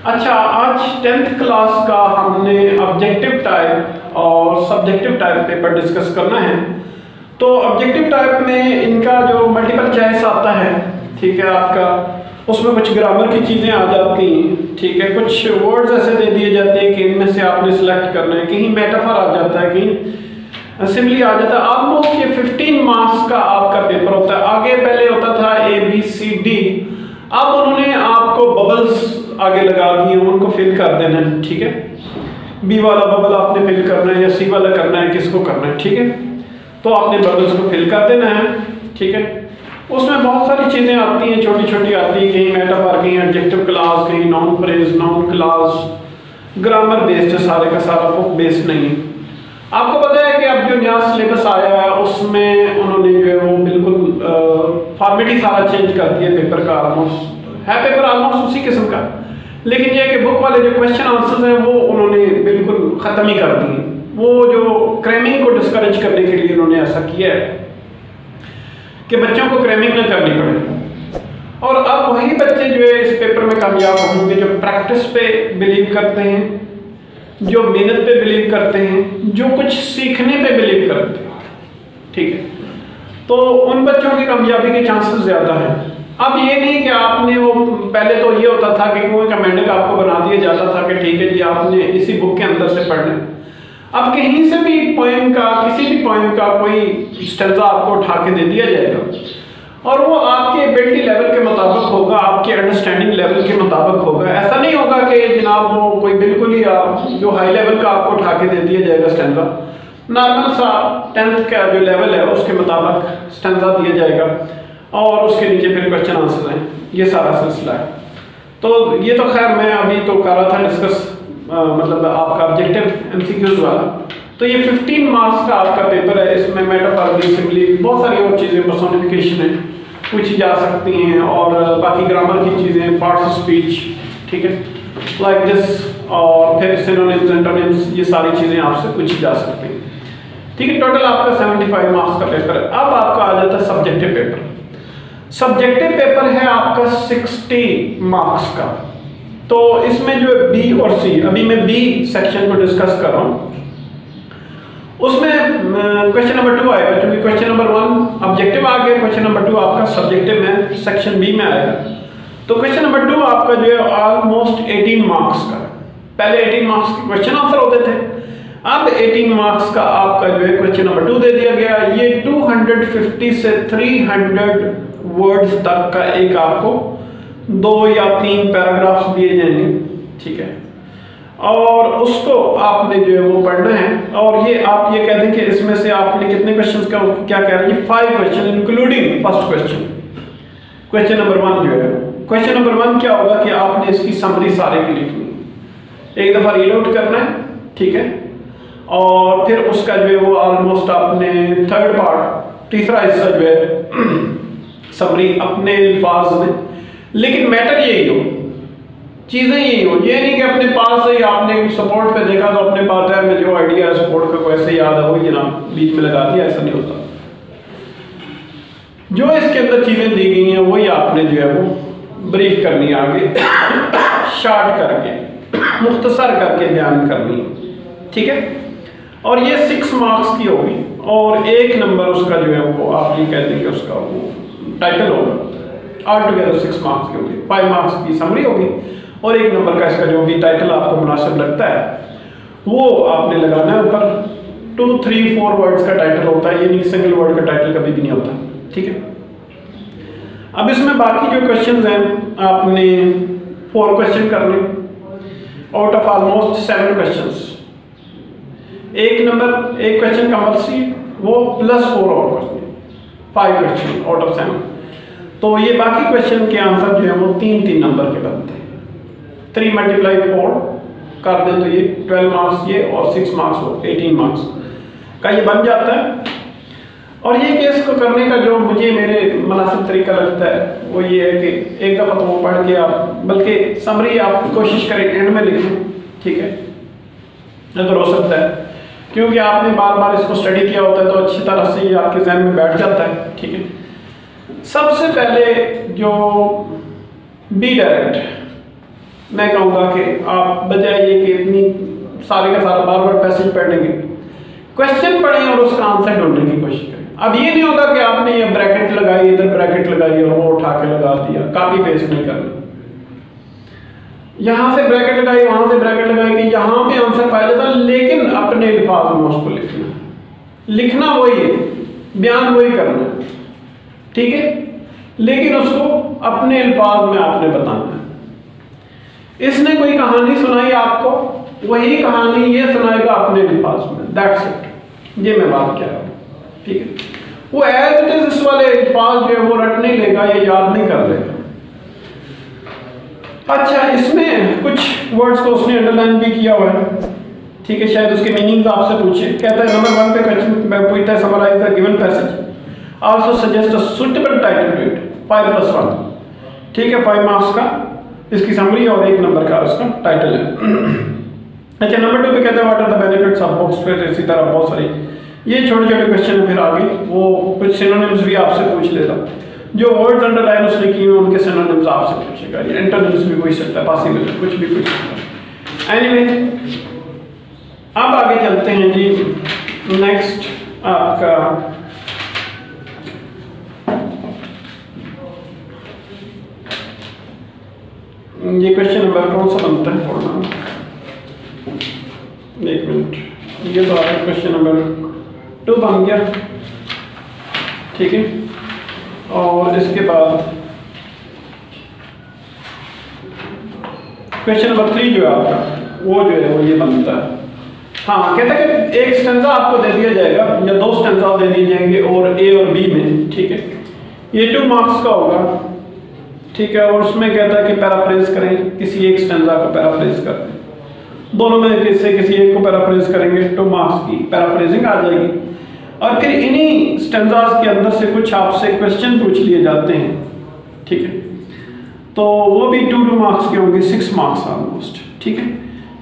अच्छा, आज 10th class का हमने ऑब्जेक्टिव टाइप और सब्जेक्टिव टाइप पेपर डिस्कस करना है। तो ऑब्जेक्टिव टाइप में इनका जो मल्टीपल चॉइस आता है, ठीक है, आपका उसमें कुछ ग्रामर की चीज़ें आ जाती हैं, ठीक है, कुछ वर्ड्स ऐसे दे दिए जाते हैं कि इनमें से आपने सिलेक्ट करना है, कहीं मेटाफर आ जाता है, कहीं सिंपली आ जाता है। ऑलमोस्ट ये 15 मार्क्स का आपका पेपर होता है। आगे पहले होता था ABCD, अब उन्होंने आपको बबल्स आगे लगा दिए, उनको फिल कर देना है, ठीक है। B वाला बबल आपने फिल करना है या C वाला करना है, किसको करना है, ठीक है। तो आपने बबल्स को फिल कर देना है, ठीक है। उसमें बहुत सारी चीज़ें आती हैं, छोटी छोटी आती हैं, कहीं मेटाफर, कहीं एडजेक्टिव क्लास, कहीं noun phrase, noun class, grammar based है, सारे का सारा बुक बेस्ड नहीं है। आपको पता है कि अब जो नया सिलेबस आया है उसमें उन्होंने जो है वो बिल्कुल फॉर्मेट ही सारा चेंज कर दिया पेपर का। ऑलमोस्ट है पेपर ऑलमोस्ट उसी किस्म का, लेकिन ये कि बुक वाले जो क्वेश्चन आंसर्स हैं वो उन्होंने बिल्कुल ख़त्म ही कर दिए। वो जो क्रैमिंग को डिस्करेज करने के लिए उन्होंने ऐसा किया है कि बच्चों को क्रैमिंग ना करनी पड़े। और अब वही बच्चे जो है इस पेपर में कामयाब होंगे जो प्रैक्टिस पे बिलीव करते हैं, जो मेहनत पे बिलीव करते हैं, जो कुछ सीखने पे बिलीव करते हैं, ठीक है। तो उन बच्चों की कामयाबी के चांसेस ज़्यादा हैं। अब ये नहीं कि आपने वो पहले तो ये होता था कि कोई कमेंट आपको बना दिया जाता था कि ठीक है जी आपने इसी बुक के अंदर से पढ़ना है। अब कहीं से भी पोएम का, किसी भी पोएम का कोई स्टेंजा आपको उठा के दे दिया जाएगा और वो आपके एबिलिटी लेवल के मुताबिक होगा, आपके अंडरस्टैंडिंग लेवल के मुताबिक होगा। ऐसा नहीं होगा कि जनाब वो कोई बिल्कुल ही जो हाई लेवल का आपको उठा के दे दिया जाएगा स्टेंजा, नॉर्मल सा 10th का जो लेवल है उसके मुताबिक स्टेंजा दिया जाएगा और उसके नीचे फिर क्वेश्चन आंसर हैं। ये सारा सिलसिला है। तो ये तो खैर मैं अभी तो कर रहा था डिस्कस, मतलब आपका ऑब्जेक्टिव MCQs वाला। तो ये 15 मार्क्स का आपका पेपर है। इसमें मेटाफर, सिंपली बहुत सारी और चीज़ें, पर्सोनिफिकेशन है, पूछी जा सकती हैं और बाकी ग्रामर की चीज़ें, पार्ट्स ऑफ स्पीच, ठीक है, लाइक दिस, और फिर सिनोनिम्स, एंटोनिम्स, ये सारी चीज़ें आपसे पूछी जा सकती हैं, ठीक है। टोटल आपका 75 मार्क्स का पेपर है। अब आपका आ जाता है सब्जेक्टिव पेपर। सब्जेक्टिव पेपर है आपका 60 मार्क्स का। तो इसमें जो है B और C, अभी मैं B सेक्शन को डिस्कस कर रहा हूँ। उसमें क्वेश्चन नंबर 2 आएगा, क्योंकि क्वेश्चन नंबर 1 ऑब्जेक्टिव आ गया, क्वेश्चन नंबर 2 आपका सब्जेक्टिव में सेक्शन B में आएगा। तो क्वेश्चन नंबर 2 आपका जो है ऑलमोस्ट 18 मार्क्स का। पहले 18 मार्क्स के क्वेश्चन आंसर होते थे, अब 18 मार्क्स का आपका जो है क्वेश्चन नंबर 2 दे दिया गया। ये 250 से 300 वर्ड्स तक का एक आपको 2 या 3 पैराग्राफ्स दिए जाएंगे, ठीक है, और उसको आपने जो है वो पढ़ना है। और ये आप ये कहते हैं कि इसमें से आपने कितने क्वेश्चंस का क्या कह रहे हैं, 5 question including first question. Question number 1 जो है, क्वेश्चन नंबर 1 क्या होगा कि आपने इसकी समरी सारे की लिखनी, एक दफ़ा रीड आउट करना है, ठीक है, और फिर उसका जो है वो ऑलमोस्ट आपने थर्ड पार्ट, तीसरा हिस्सा जो है समरी अपने अल्फाज में, लेकिन मैटर यही हो, चीज़ें यही हो। ये नहीं कि अपने पास से आपने सपोर्ट पे देखा तो अपने पास है में जो आइडिया है सपोर्ट का कोई ऐसे याद है वही ना बीच में लगा दिया, ऐसा नहीं होता। जो इसके अंदर चीज़ें दी गई हैं वही आपने जो है वो ब्रीफ करनी है, आगे शॉर्ट करके, मुख्तसर करके बयान करनी है, ठीक है। और ये 6 मार्क्स की होगी और 1 नंबर उसका जो है वो आप ये कहते हैं कि उसका वो टाइटल होगा। ऑल टुगेदर 6 मार्क्स की होगी, 5 मार्क्स की समरी होगी और 1 नंबर का इसका जो भी टाइटल आपको मुनासिब लगता है वो आपने लगाना है ऊपर। 2, 3, 4 वर्ड्स का टाइटल होता है, ये नहीं सिंगल वर्ड का टाइटल कभी भी नहीं होता, ठीक है। अब इसमें बाकी जो क्वेश्चंस हैं आपने 4 क्वेश्चन करने out of almost 7 questions. 1 number, 1 question compulsory, वो प्लस 4 और क्वेश्चन, 5 क्वेश्चन आउट ऑफ 7। तो ये बाकी क्वेश्चन के आंसर जो है वो 3-3 नंबर के बनते हैं। 3 × 4 कर दें तो ये 12 मार्क्स ये और 6 मार्क्स हो 18 मार्क्स का ये बन जाता है। और ये केस को करने का जो मुझे मेरे मुनासिब तरीका लगता है वो ये है कि एक दफ़ा तो वो पढ़ के आप, बल्कि समरी आप कोशिश करें एंड में लिखें, ठीक है, अगर हो सकता है, क्योंकि आपने बार बार इसको स्टडी किया होता है तो अच्छी तरह से ये आपके जहन में बैठ जाता है, ठीक है। सबसे पहले जो बी डायरेक्ट, मैं कहूँगा कि आप बजाय ये कि इतनी सारे का सारा बार बार पैसेज पढ़ेंगे, क्वेश्चन पढ़ें और उसका आंसर ढूंढने की कोशिश करें। अब ये नहीं होगा कि आपने ये ब्रैकेट लगाई, इधर ब्रैकेट लगाई और वो उठा के लगा दिया, कॉपी पेस्ट नहीं करना। यहाँ से ब्रैकेट लगाई, वहाँ से ब्रैकेट लगाई कि यहाँ पे आंसर पाया जाता है, लेकिन अपने अल्फाज में उसको लिखना वही है, बयान वही करना है, ठीक है, लेकिन उसको अपने अल्फाज में आपने बताना है। इसने कोई कहानी सुनाई आपको, वही कहानी ये सुनाएगा अपने अल्फाज में, दैट्स इट। ये मैं बात कह रहा हूँ, ठीक है। वो एज इट इज इस वाले अल्फाज जो है वो रट नहीं लेगा, ये याद नहीं कर लेगा। अच्छा, इसमें कुछ वर्ड्स को उसने अंडरलाइन भी किया हुआ है, ठीक है, शायद उसके मीनिंग्स आपसे पूछे। कहता है नंबर 1 पे क्वेश्चन पूछता है, summarize the given passage, also suggest a suitable title to it, 5+1, ठीक है, 5 मार्क्स का इसकी समरी और 1 नंबर का उसका टाइटल है। अच्छा, नंबर 2 पे कहता है what are the benefits of books, फिर इसी तरह बहुत सारी ये छोटे छोटे क्वेश्चन है। फिर आगे वो कुछ सिनोनिम्स भी आपसे पूछ लेता, जो वर्ड्स अंडरलाइन उसने किए हैं उनके सिनोनिम्स आपसे पूछेगा, ये एंटोनिम्स भी पूछ सकता है, पॉसिबल है, कुछ भी पूछ सकता है। एनीवे, अब आगे चलते हैं जी। नेक्स्ट आपका ये क्वेश्चन नंबर कौन सा बनता है, थोड़ा 1 मिनट, ये तो आपका क्वेश्चन नंबर 2 बन गया, ठीक है। और इसके बाद क्वेश्चन नंबर 3 जो है आपका, वो जो है वो ये बनता है। हाँ, कहता है कि एक स्टेंजा आपको दे दिया जाएगा या 2 स्टेंजा दे दिए जाएंगे और ए और बी में, ठीक है, ये 2 मार्क्स का होगा, ठीक है। और उसमें कहता है कि पैराफ्रेज करें, किसी एक स्टेंजा को पैराफ्रेज करें, दोनों में किसी एक को पैराफ्रेज करेंगे, 2 मार्क्स की पैराफ्रेजिंग आ जाएगी। और फिर इन्हीं स्टेंजास के अंदर से कुछ आपसे क्वेश्चन पूछ लिए जाते हैं, ठीक है, तो वो भी 2 मार्क्स के होंगे, 6 मार्क्स ऑलमोस्ट, ठीक है,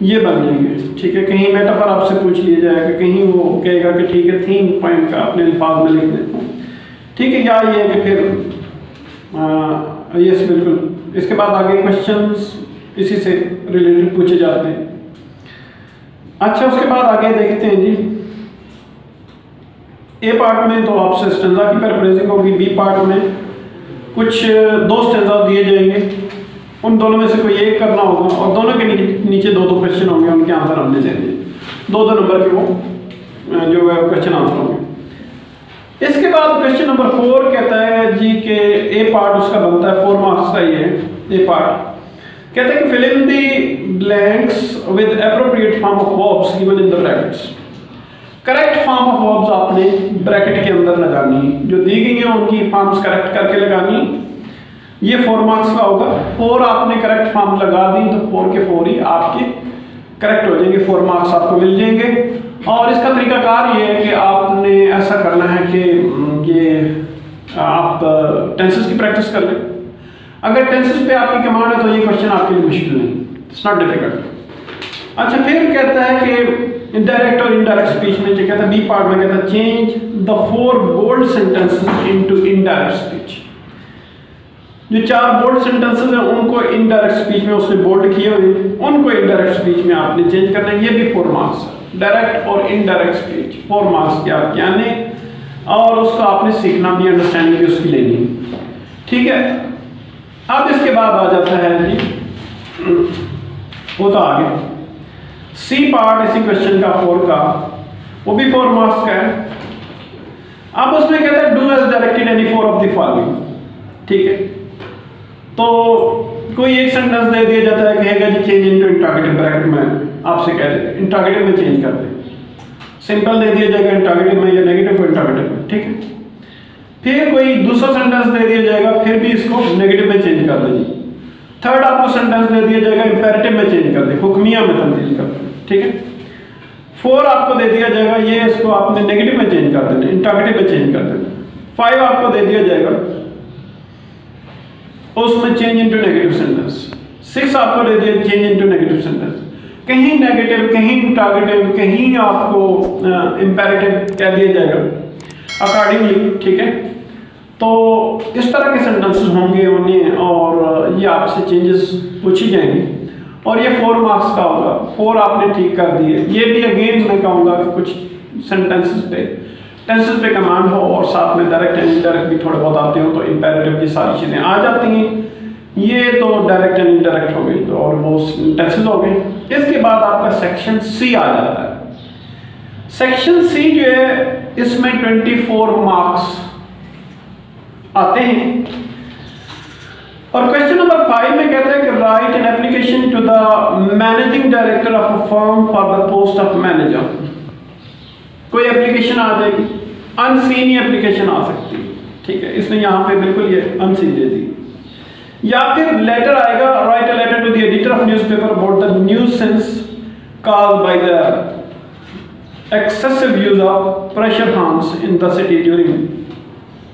ये बन जाएंगे, ठीक है। कहीं मेटाफर आपसे पूछ लिया जाएगा, कहीं वो कहेगा कि ठीक है, 3 पॉइंट का अपने अल्फाज में लिख देता हूँ, ठीक है, या ये कि फिर यस बिल्कुल। इसके बाद आगे क्वेश्चंस इसी से रिलेटेड पूछे जाते हैं। अच्छा, उसके बाद आगे देखते हैं जी। ए पार्ट में तो आपसे स्टेंजा की पैराफ्रेजिंग होगी, बी पार्ट में कुछ 2 स्टेंजा दिए जाएंगे, उन दोनों में से कोई एक करना होगा और दोनों के नीचे 2 क्वेश्चन होंगे, उनके आंसर हमने देने, 2 नंबर के वो जो है क्वेश्चन आंसर होंगे। इसके बाद क्वेश्चन नंबर 4 कहता है जी कि ए पार्ट उसका बनता है 4 मार्क्स का, ये ए पार्ट कहता है कि fill in the blanks with appropriate form of verbs given in the brackets. Correct form of verbs आपने ब्रैकेट के अंदर लगानी, जो दी गई हैं उनकी फॉर्म्स करेक्ट करके लगानी। ये 4 मार्क्स का होगा, 4 आपने करेक्ट फॉर्म लगा दी तो 4 के 4 ही आपके करेक्ट हो जाएंगे, 4 मार्क्स आपको मिल जाएंगे। और इसका तरीकाकार ये है कि आपने ऐसा करना है कि ये आप टेंसेस की प्रैक्टिस कर लें। अगर टेंसेस पे आपकी कमांड है तो ये क्वेश्चन आपके लिए मुश्किल नहीं, इट्स नॉट डिफिकल्ट। अच्छा, फिर कहता है कि इनडायरेक्ट और इनडायरेक्ट स्पीच में जो कहता है बी पार्ट में कहता है change the 4 bold sentences into indirect speech. जो 4 बोल्ड सेंटेंसेस हैं उनको इनडायरेक्ट स्पीच में उसने बोल्ड किए हुए, उनको इनडायरेक्ट स्पीच में आपने चेंज करना है। ये भी 4 मार्क्स है, डायरेक्ट और इनडायरेक्ट स्पीच 4 मार्क्स के आपके आने, और उसको आपने सीखना भी, अंडरस्टैंडिंग भी उसकी लेनी, ठीक है। अब इसके बाद आ जाता है जी वो तो आगे सी पार्ट इसी क्वेश्चन का 4 का, वो भी 4 मार्क्स का है। अब उसमें कहता है do as directed any 4 of the following, ठीक है। तो कोई एक सेंटेंस दे दिया जाता है, कहेगा जी चेंज इनटू इंटरोगेटिव, ब्रैकेट में आपसे कह दे इंटरोगेटिव में चेंज कर दे, सिंपल दे दिया जाएगा इंटरोगेटिव में या नेगेटिव को इंटरोगेटिव में, ठीक है। फिर कोई दूसरा सेंटेंस दे दिया जाएगा, फिर भी इसको नेगेटिव में चेंज कर देंगे। थर्ड आपको सेंटेंस दे दिया जाएगा, इंपेरेटिव में चेंज कर दे, हुक्मिया में तब्दील कर दे, ठीक है। 4 आपको दे दिया जाएगा, ये इसको आपने नेगेटिव में चेंज कर देना, इंटरोगेटिव में चेंज कर देना। 5 आपको दे दिया जाएगा, उसमें चेंज इनटू नेगेटिव सेंटेंस। 6 आपको दे दिया, चेंज इनटू नेगेटिव सेंटेंस, कहीं नेगेटिव, कहीं इंटरोगेटिव, कहीं आपको इंपेरेटिव कह दिया जाएगा अकॉर्डिंगली, ठीक है। तो इस तरह के सेंटेंसेस होंगे उन्हें, और ये आपसे चेंजेस पूछी जाएंगी और ये 4 मार्क्स का होगा। 4 आपने ठीक कर दिए। ये भी अगेन मैं कहूँगा कि कुछ टेंसेस पे कमांड हो और साथ में डायरेक्ट एंड इनडायरेक्ट भी थोड़े बहुत आते हो तो इंपेरेटिव की सारी चीज़ें आ जाती हैं। ये तो डायरेक्ट एंड इनडायरेक्ट हो गई, तो ऑलमोस्ट टेंसेस हो गए। इसके बाद आपका सेक्शन सी आ जाता है। सेक्शन सी जो है इसमें 24 मार्क्स आते हैं और क्वेश्चन नंबर 5 में कहते हैं कि write an application to the managing director of a firm for the post of manager. कोई एप्लीकेशन आ जाएगी, अनसीन ही एप्लीकेशन आ सकती है, ठीक है, इसने यहाँ पे बिल्कुल ये अनसीन दे दी। या फिर लेटर आएगा, write a letter to the editor of newspaper about the nuisance caused by the excessive use of pressure pumps in the city during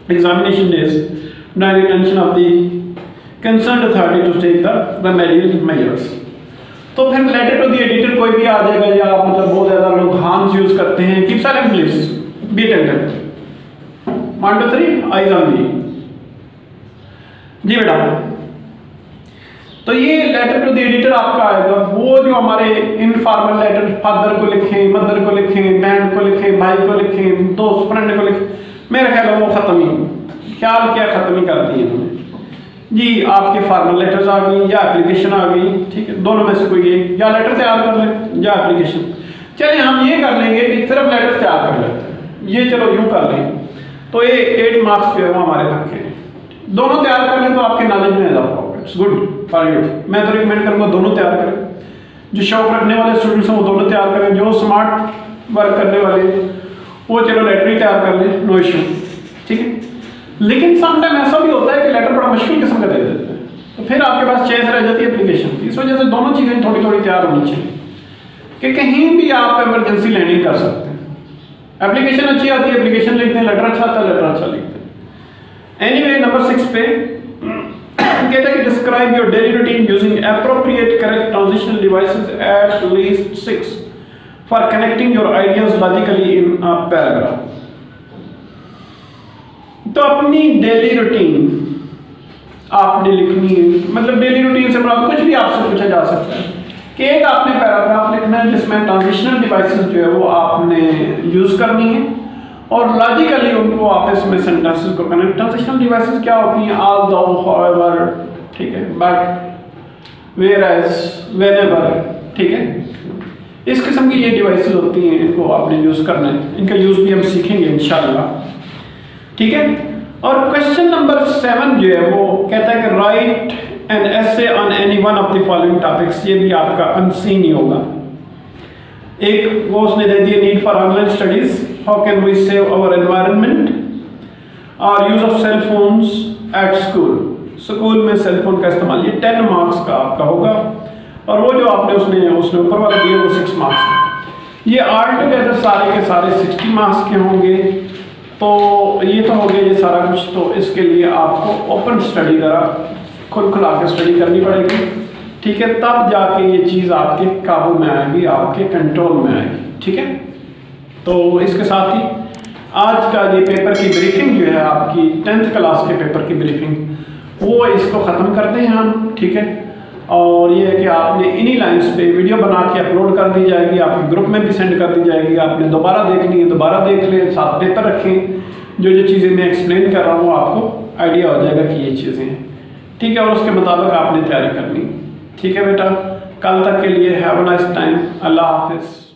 examination days, drawing attention of the concerned authority to take the remedial measures। तो फिर letter to the editor कोई भी आ जाएगा, या मतलब बहुत ज़्यादा लोग हार्म्स यूज करते हैं। Keep silent please, be attentive. 1 2 3 eyes on me. जी बेटा, तो ये लेटर टू द एडिटर आपका आएगा, वो जो हमारे इनफॉर्मल लेटर फादर को लिखें, मदर को लिखें, बहन को लिखें, भाई को लिखें, दोस्त फ्रेंड को लिखें, मेरा ख्याल है वो खत्म ही, ख्याल क्या खत्म ही कर दिए इन्होंने जी। आपके फॉर्मल लेटर्स आ गई या एप्लीकेशन आ गई, ठीक है, दोनों में से कोई एक, या लेटर तैयार कर लें या एप्लीकेशन। चलिए हम ये कर लेंगे कि सिर्फ लेटर तैयार कर लेते हैं, ये चलो यूँ कर लें, तो ये 8 मार्क्स जो है वो हमारे तक है। दोनों तैयार कर लें तो आपके नॉलेज में इजाफा होगा, इट्स गुड फॉर यू। मैं तो रिकमेंड करूँगा दोनों तैयार करें। जो शौक रखने वाले स्टूडेंट्स हैं वो दोनों तैयार करें, जो स्मार्ट वर्क करने वाले वो चलो लेटर ही तैयार कर लें, नो इशू, ठीक है। लेकिन समटाइम ऐसा भी होता है कि लेटर बड़ा मुश्किल किस्म का दे देते हैं, तो फिर आपके पास चॉइस रह जाती है एप्लीकेशन। इस वजह से दोनों चीज़ें थोड़ी थोड़ी तैयार होनी चाहिए कि कहीं भी आप इमरजेंसी लैंडिंग कर सकते हैं। एप्लीकेशन अच्छी आती है, एप्लीकेशन लिखते हैं, लेटर अच्छा आता है, लेटर अच्छा लिखते हैं। एनीवे, नंबर 6 पे कहता है कि describe your daily routine using appropriate correct transitional devices at least 6 for connecting your ideas logically in a paragraph. तो अपनी डेली रूटीन आपने लिखनी है, मतलब डेली रूटीन से मतलब कुछ भी आपसे पूछा जा सकता है कि एक आपने पैराग्राफ लिखना है जिसमें ट्रांजिशनल डिवाइसेस जो है वो आपने यूज करनी है और लॉजिकली उनको आपस में सेंटेंसेस को कनेक्ट। ट्रांजिशनल डिवाइसेस क्या होती हैं? ऑल दो, हाउएवर, ठीक है, बट, वेयर एज, व्हेनेवर, ठीक है, इस किस्म की ये डिवाइसेस होती हैं, इनको आपने यूज करना है। इनका यूज भी हम सीखेंगे इंशाल्लाह, ठीक है। और क्वेश्चन नंबर 7 जो है वो कहता है कि write an essay on any one of the following topics. ये भी आपका अनसीन ही होगा। एक वो उसने दे दिया, need for online studies, how can we save our environment, और use of cell phones at school. School में सेल फोन का इस्तेमाल, ये 10 मार्क्स का आपका होगा। और वो जो आपने उसने ऊपर वाले दिए वो 6 मार्क्स। ये ऑल टुगेदर सारे के सारे 60 मार्क्स के होंगे। तो ये तो हो गया ये सारा कुछ। तो इसके लिए आपको ओपन स्टडी करा, खुला के स्टडी करनी पड़ेगी, ठीक है, तब जाके ये चीज़ आपके काबू में आएगी, आपके कंट्रोल में आएगी, ठीक है। तो इसके साथ ही आज का ये पेपर की ब्रीफिंग जो है आपकी 10th क्लास के पेपर की ब्रीफिंग, वो इसको ख़त्म करते हैं हम, ठीक है। और ये है कि आपने इन्हीं लाइंस पे वीडियो बना के अपलोड कर दी जाएगी, आपके ग्रुप में भी सेंड कर दी जाएगी। आपने दोबारा देखनी है, दोबारा देख लें, साथ पेपर रखें, जो चीज़ें मैं एक्सप्लेन कर रहा हूँ आपको आइडिया हो जाएगा कि ये चीज़ें हैं, ठीक है। और उसके मुताबिक आपने तैयारी करनी, ठीक है बेटा। कल तक के लिए हैव अ नाइस टाइम, अल्लाह हाफिज़।